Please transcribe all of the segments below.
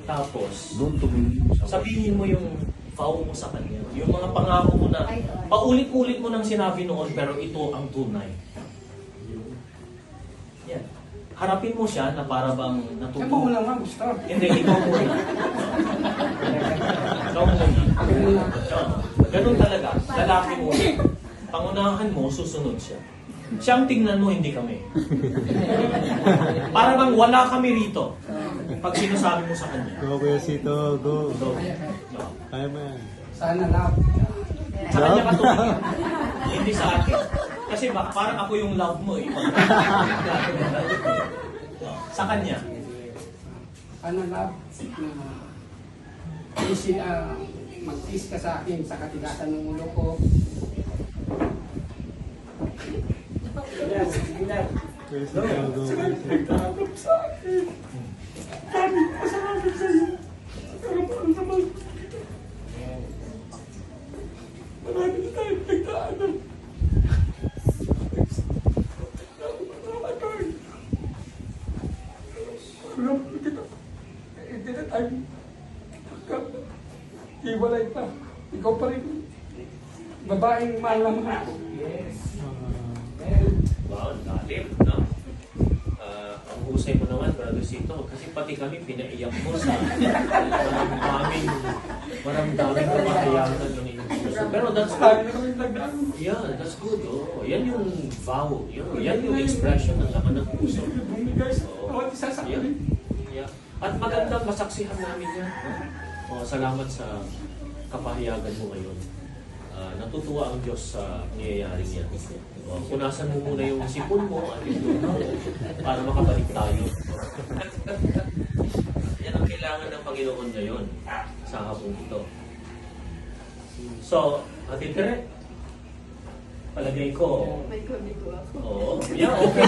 Tapos, Doon tumingin sa sabihin mo yung vow mo sa kanya. Yung mga pangako mo na paulit-ulit mo nang sinabi noon pero ito ang tunay. Yan. Harapin mo siya na para bang Ikaw natutuwa. mo lang gusto. Hindi, ikaw muna. Ikaw muna. Ganun talaga. Lalaki mo. Pangunahan mo, susunod siya. Siyang tingnan mo, hindi kami. Para bang wala kami rito. Pag sinasabi mo sa kanya. Go, Kuya Sito, go. So, Kaya mo yan. Sana love. sa kanya ka tumingin. Hindi sa akin. Kasi parang ako yung love mo eh. Sa kanya. Sana love. Mag-kiss ka sa akin sa katigasan ng ulo ko. Kuya Sito, go. Nagtatanggap sa akin. Dami pasalamat sa iyo. Pero parang naman. Marami na tayong nagdaanan. Hindi na tayo. Iwalay pa. Ikaw pa rin. Babaeng mahal na mahal ko. Wow, lalim, no? Ang husay mo naman, Brother Sito, kasi pati kami pinaiyak mo sa maramdaming kamahayanan ng iyong puso. Pero that's good. Yeah, that's good. Oh, yan yung vow. Yan yung expression ng laman ng puso. Bawat isa sa Yeah. akin. Yeah. At magandang masaksihan namin yan. No? Salamat sa kapahayagan mo ngayon. Natutuwa ang Diyos sa nangyayaring yan. Punasan mo muna yung sipon mo at yung luha mo para makabalik tayo. Yan ang kailangan ng Panginoon ngayon sa hapong ito. So, Ate Tere, palagay ko, May comment ko ako. oo, yeah, okay.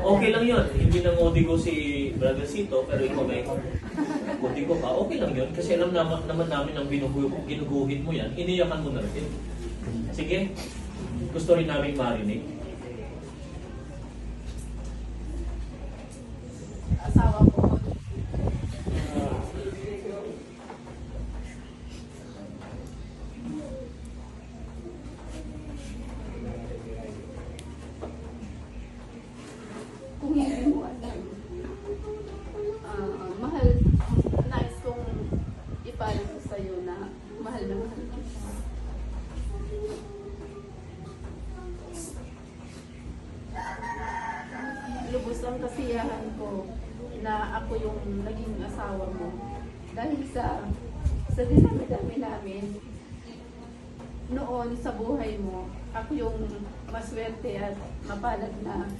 Okay lang yun. Hindi na ngodigo si Brother Sito, pero ikaw may ngodigo ka. Okay lang yun. Kasi alam naman namin ang ginuguhit mo yan. Iniyakan mo na rin. Sige. Gusto rin namin marinig. Asawa ko. Kung hindi mo alam, mahal, nais kong ipaalam ko sa'yo na mahal na mahal kita. Lubos ang kasiyahan ko na ako yung naging asawa mo. Dahil sa dinami-dami namin, noon sa buhay mo, ako yung maswerte at mapalad na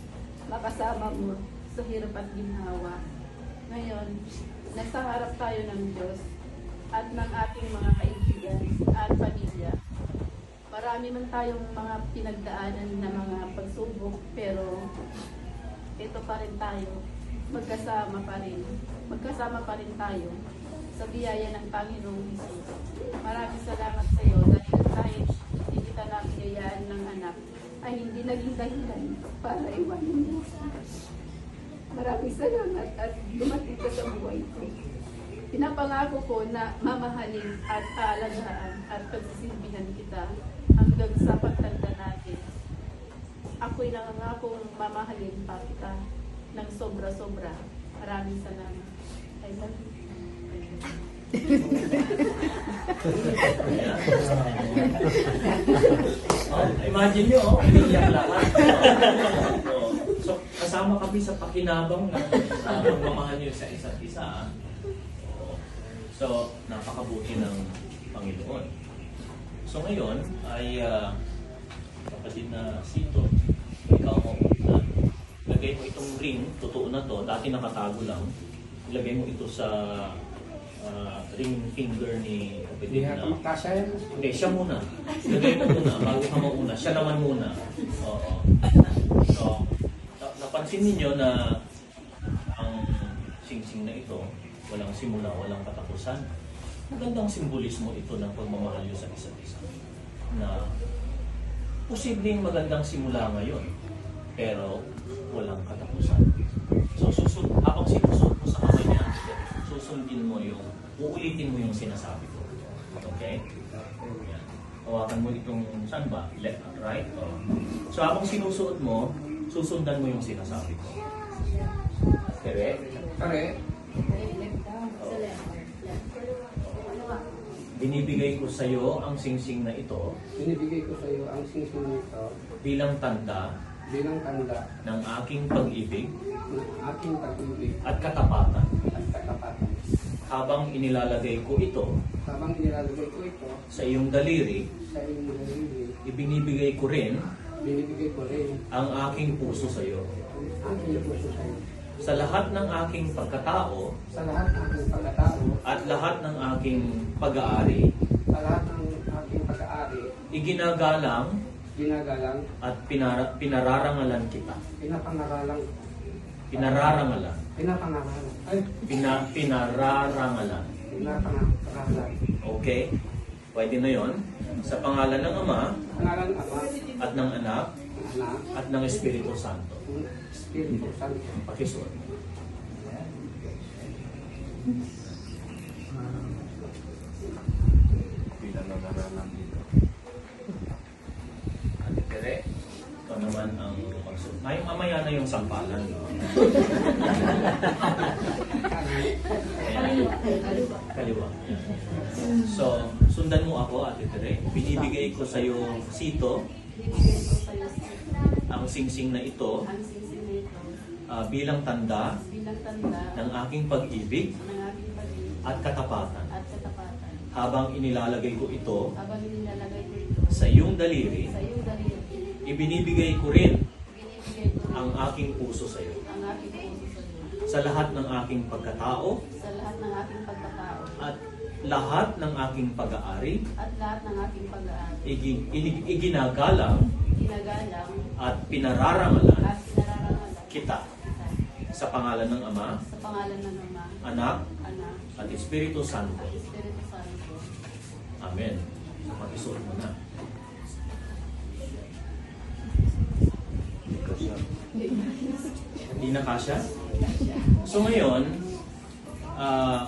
makasama mo sa hirap at ginhawa. Ngayon, nasa harap tayo ng Diyos at ng ating mga kaibigan at pamilya. Marami man tayong mga pinagdaanan na mga pagsubok, pero ito pa rin tayo, magkasama pa rin tayo sa biyaya ng Panginoong Hesus. Maraming salamat sa iyo dahil kahit hindi kita nabiyayaan ng anak, ay hindi naging dahilan para iwanan mo. Maraming salamat at dumating ka sa buhay ko. Pinapangako ko na mamahalin at aalagaan at pagsisilbihan kita hanggang sa pagtanda natin. Ako'y nangangakong mamahalin pa kita ng sobra-sobra. Maraming salamat. I love you. Imagine nyo, umiiyak lahat. So, kasama kami sa pakinabang na pagmamahal nyo sa isa't isa. So, napakabuti ng Panginoon. So, ngayon ay kapatid na Sito, ikaw mo na lagay mo itong ring, totoo na to, dati nakatago lang, ilagay mo ito sa ring finger ni kapatid Hindi na na. magkasya yan. Hindi, siya muna. Ilagay mo muna, bago ka mauna. Siya naman muna. Oo. So, napansin ninyo na ang singsing na ito, walang simula, walang katapusan. Magandang simbolismo ito ng pagmamahal nyo sa isa't isa. Na posibleng magandang simula ngayon, pero walang katapusan. So, sinasabi ko. Okay? Yan. Hawakan mo itong, saan ba? Left, right? So habang sinusuot mo, susundan mo yung sinasabi ko. Correct? Correct. Binibigay ko sa iyo ang singsing na ito Binibigay ko sa iyo ang singsing nito bilang tanda bilang tanda ng aking pag-ibig ng aking pag-ibig at katapatan. at katapatan. Habang inilalagay ko ito Habang nilalagay ko ito sa iyong daliri, sa iyong daliri, ibinibigay ko rin binibigay ko rin ang aking puso sa iyo. ang aking puso sa iyo. Sa lahat ng aking pagkatao Sa lahat ng aking pagkatao, at lahat ng aking pag-aari, sa lahat ng aking pag-aari, iginagalang ginagalang, at pinararangalan kita. pinapangaralan, Pinararangalan. pinapangaralan, ay, Pinararangalan. pinapangaralan. Okay? Pwede na yon. Sa pangalan ng Ama Pangalan ng Ama, at ng Anak ng Anak, at ng Espiritu Santo. ng Espiritu Santo. Pakisuot. Pinanangaralan dito. Ate Tere, ito naman ang magsuot. Ay, mamaya na yung sampalan. No? Ayan. Kaliwa. So, sundan mo ako, Ate Tere. Binibigay ko sa iyo sito, Bibigay ko sa iyo ang singsing na ito ang singsing na ito bilang tanda bilang tanda ng aking pag-ibig ng aking pag-ibig at katapatan. at katapatan. Habang inilalagay ko ito Habang nilalagay ko ito sa iyong daliri, sa iyong daliri, ibinibigay ko rin binibigay ko rin ang aking puso sa iyo. ang aking puso sa iyo. Sa lahat ng aking pagkatao Sa lahat ng aking pagkatao at lahat ng aking pag-aari, at lahat ng aking pag-aari, iginagalang ginagalang at pinararangalan at pinararangalan kita sa pangalan ng Ama, sa pangalan ng Ama, Anak, Anak, at Espiritu Santo. at Espiritu Santo. Amen. Pakisuot mo na. Hindi na kasya? So ngayon,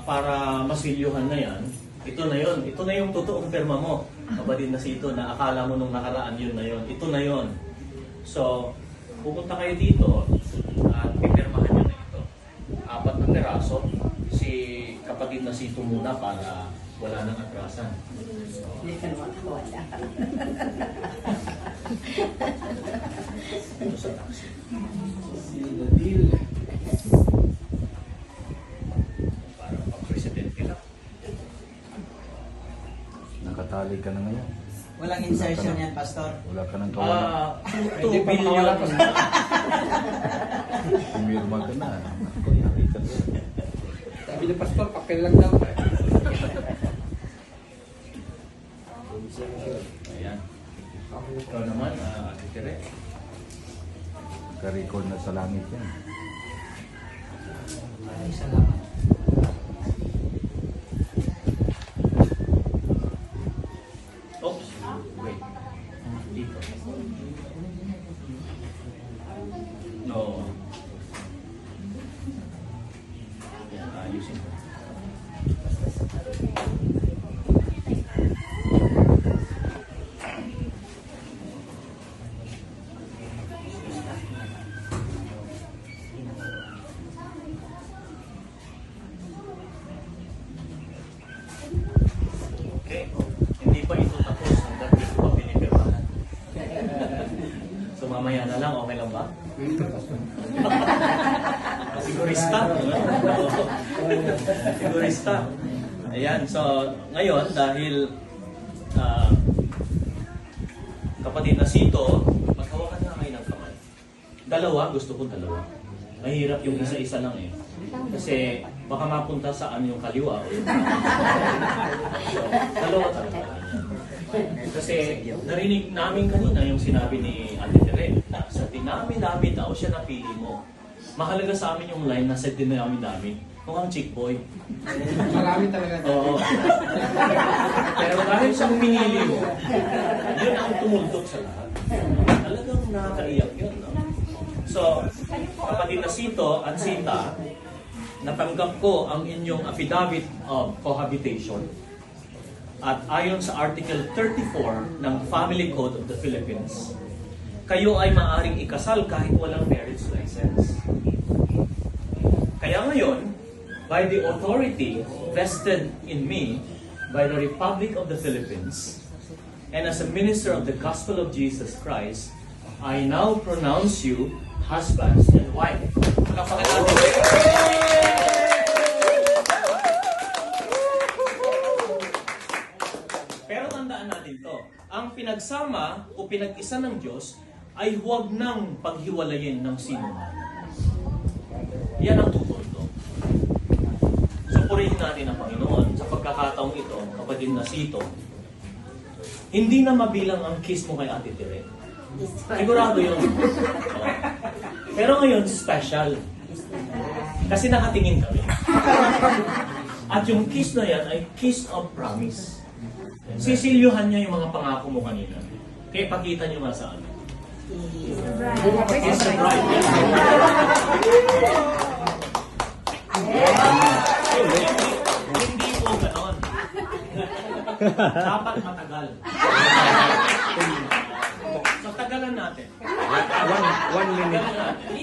para masilyuhan na yan, ito na yon. Ito na yung totoong perma mo. Kapatid na sito na akala mo nung nakaraan yun na yon. Ito na yon. So, pupunta kayo dito at pipirmahan nyo na ito. 4 na peraso. Si kapatid na sito muna para wala nang atrasan. Dito sa taxi. Para pa-presidente lang. Nakatali ka na ngayon. Walang insertion yan, Pastor. Wala ka ng kawalan. 2 billion. Pumirma ka na. Ako, nakita ko. Sabi ni Pastor, papel lang daw. Ayan. Ikaw naman, Ate Tere. Ka-record na sa langit yan. Ay, salamat. Oops. Wait. Dito. No. Ayan, ayusin ko. Okay. Hindi pa ito tapos hanggang di ko pa pinipirmahan. So mamaya na lang, okay lang ba? Sigurista. Sigurista. Ayan, so ngayon dahil kapatid na sito, maghawakan na kayo ng kamay. Dalawa, gusto ko dalawa. Mahirap yung isa-isa lang eh. Kasi baka mapunta saan yung kaliwa o yung so, dalawa talaga. Kasi narinig namin kanina yung sinabi ni Ate Tere na sa dinami-dami daw siya napili mo. Mahalaga sa amin yung line na sa dinami-dami. Mukhang chick boy. Marami talaga. Oo. Pero dahil sa minili mo, yun ang tumultok sa lahat. Talagang nakakaiyak yun. No? So, kapatid na Sito at Sita, natanggap ko ang inyong affidavit of cohabitation at ayon sa Article 34 ng Family Code of the Philippines, kayo ay maaaring ikasal kahit walang marriage license. Kaya ngayon, by the authority vested in me by the Republic of the Philippines, and as a minister of the Gospel of Jesus Christ, I now pronounce you husbands and wife. Palakpakan natin. Pero tandaan natin to, ang pinagsama o pinag-isa ng Diyos ay huwag nang paghiwalayin ng sino man. Yan ang tutundo. So purihin natin ang Panginoon sa pagkakataong ito, kapatid na Sito. Hindi na mabilang ang kiss mo kay Ate Tere. Sigurado yun. Oo. Pero ngayon, special. Kasi nakatingin kami. At yung kiss na yan ay kiss of promise. Sisilyuhan niya yung mga pangako mo kanina. Kaya pakita niyo nga sa amin. Kiss the bride. Hindi po ganon. Dapat matagal. So, tagalan natin. 1 minute. Tagalan natin.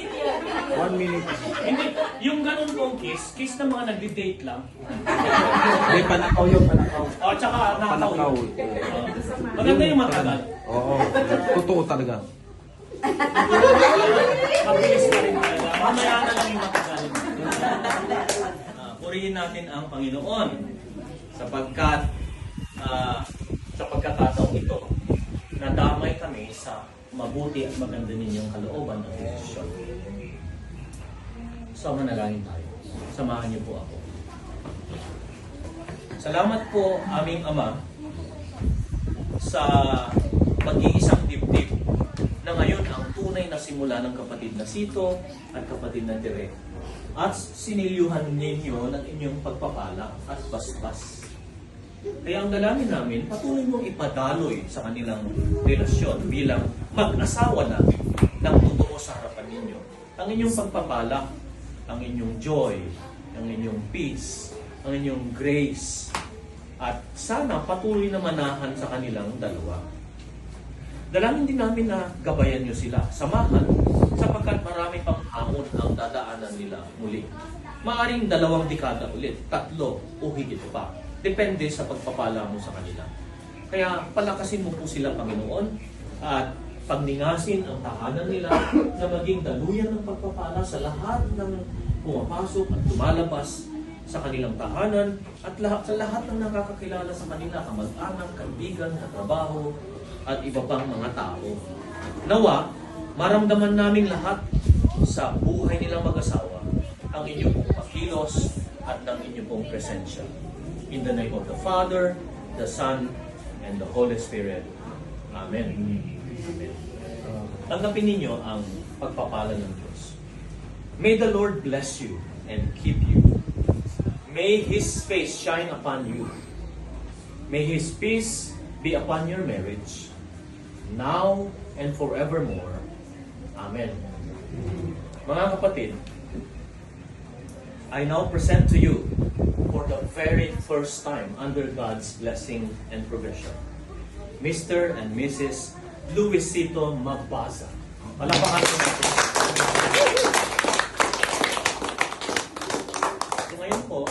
1 minute. Hindi, yung ganun kong kiss ng mga nagdi-date lang. May panakaw yung panakaw. O, tsaka nakaw Panakaw. yun. Maganda yung matagal. Oo. Totoo talaga. Mabilis na rin talaga. Mamaya na lang yung matagal. Purihin natin ang Panginoon sapagkat sa pagkakataong ito, nadamay kami sa mabuti at maganda ninyong kalooban ng desisyon. So, manalangin tayo. Samahan niyo po ako. Salamat po, aming Ama, sa mag-iisang dibdib na ngayon ang tunay na simula ng kapatid na Sito at kapatid na Tere. At sinilyuhan ninyo ng inyong pagpapala at basbas. Kaya ang dalangin namin, patuloy mong ipadaloy sa kanilang relasyon bilang mag-asawa na ng totoo sa harapan ninyo. Ang inyong pagpapala, ang inyong joy, ang inyong peace, ang inyong grace, at sana patuloy na manahan sa kanilang dalawa. Dalangin din namin na gabayan nyo sila, samahan, sapagkat marami pang hamon ang dadaanan nila muli. Maaring 2 dekada ulit, 3 o higit pa. Depende sa pagpapala mo sa kanila. Kaya palakasin mo po sila, Panginoon, at pagningasin ang tahanan nila na maging daluyan ng pagpapala sa lahat ng pumapasok at lumalabas sa kanilang tahanan at sa lahat ng nakakakilala sa kanila, kamag-anak, kaibigan, katrabaho, at iba pang mga tao. Nawa, maramdaman namin lahat sa buhay nilang mag-asawa ang inyong pong pakilos at ng inyong pong presensya. In the name of the Father, the Son, and the Holy Spirit. Amen. Amen. Tanggapin ninyo ang pagpapala ng Diyos. May the Lord bless you and keep you. May His face shine upon you. May His peace be upon your marriage, now and forevermore. Amen. Mga kapatid, I now present to you for the very first time under God's blessing and provision, Mr. and Mrs. Luisito Magbaza. Palakpakan po natin. So ngayon po,